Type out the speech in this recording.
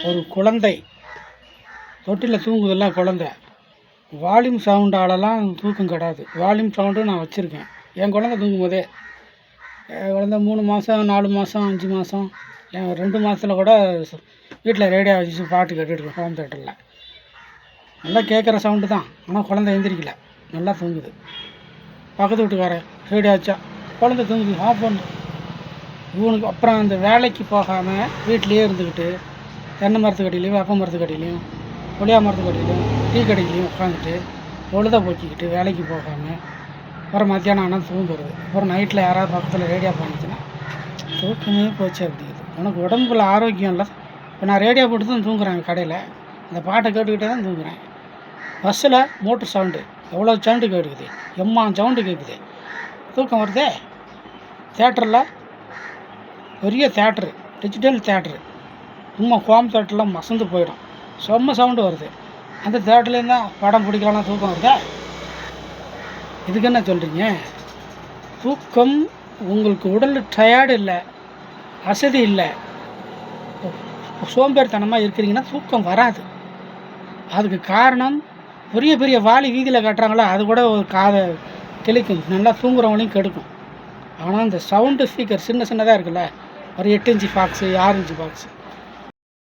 ஒரு குழந்தை தொட்டிலில் தூங்குதில்ல குழந்தை, வால்யூம் சவுண்டாலலாம் தூக்கம் கெடாது. வால்யூம் சவுண்டும் நான் வச்சுருக்கேன். என் குழந்தை தூங்கும்போதே, என் குழந்தை 3 மாதம் 4 மாதம் 5 மாதம் 2 மாதத்தில் கூட வீட்டில் ரேடியோ வச்சு பாட்டு கேட்டுட்ருக்கோம். ஹோம் தேட்டரில் நல்லா கேட்குற சவுண்டு தான். ஆனால் குழந்தை எழுந்திரிக்கல, நல்லா தூங்குது. பக்கத்து வீட்டுக்காரன் ரேடியோ வச்சா குழந்தை தூங்குது, ஆஃப் பண்ணு. இவனுக்கு அப்புறம் அந்த வேலைக்கு போகாமல் வீட்டிலையே இருந்துக்கிட்டு தென்னை மரத்துக்கடியிலையும் வேப்ப மரத்துக்கடியிலையும் புளியா மரத்துக்கடியிலையும் டீ கடையிலையும் உட்காந்துட்டு பொழுதை போக்கிக்கிட்டு வேலைக்கு போகாமல் அப்புறம் மத்தியானம் ஆனால் தூங்குறது. அப்புறம் நைட்டில் யாராவது பக்கத்தில் ரேடியோ பண்ணிச்சுன்னா தூக்கமே போச்சு அப்படிங்குது. உனக்கு உடம்புல ஆரோக்கியம் இல்லை. இப்போ நான் ரேடியோ போட்டு தான் தூங்குறேன் கடையில், அந்த பாட்டை கேட்டுக்கிட்டே தான் தூங்குறேன். பஸ்ஸில் மோட்ரு சவுண்டு எவ்வளோ சவுண்டு கேட்குது, சவுண்டு கேட்குது, தூக்கம் வருதே. தேட்டரில் பெரிய தேட்ரு, டிஜிட்டல் தேட்ரு, சும்மா ஹோம் தேட்டர்லாம் மசந்து போயிடும், செம்ம சவுண்டு வருது. அந்த தேட்டர்லேருந்து தான் படம் பிடிக்கலாம் தூக்கம் வருதா? இதுக்கு என்ன சொல்கிறீங்க? தூக்கம் உங்களுக்கு உடல் டயர்டு இல்லை, அசதி இல்லை, சோம்பேறித்தனமாக இருக்கிறீங்கன்னா தூக்கம் வராது. அதுக்கு காரணம் பெரிய பெரிய வாலி வீதியில் கட்டுறாங்களா, அது கூட ஒரு காதை தெளிக்கும், நல்லா தூங்குறவங்களையும் கெடுக்கும். ஆனால் இந்த சவுண்டு ஸ்பீக்கர் சின்னதாக இருக்குல்ல, ஒரு 8 இன்ச்சு பாக்ஸு 6 இன்ச்சு பாக்ஸு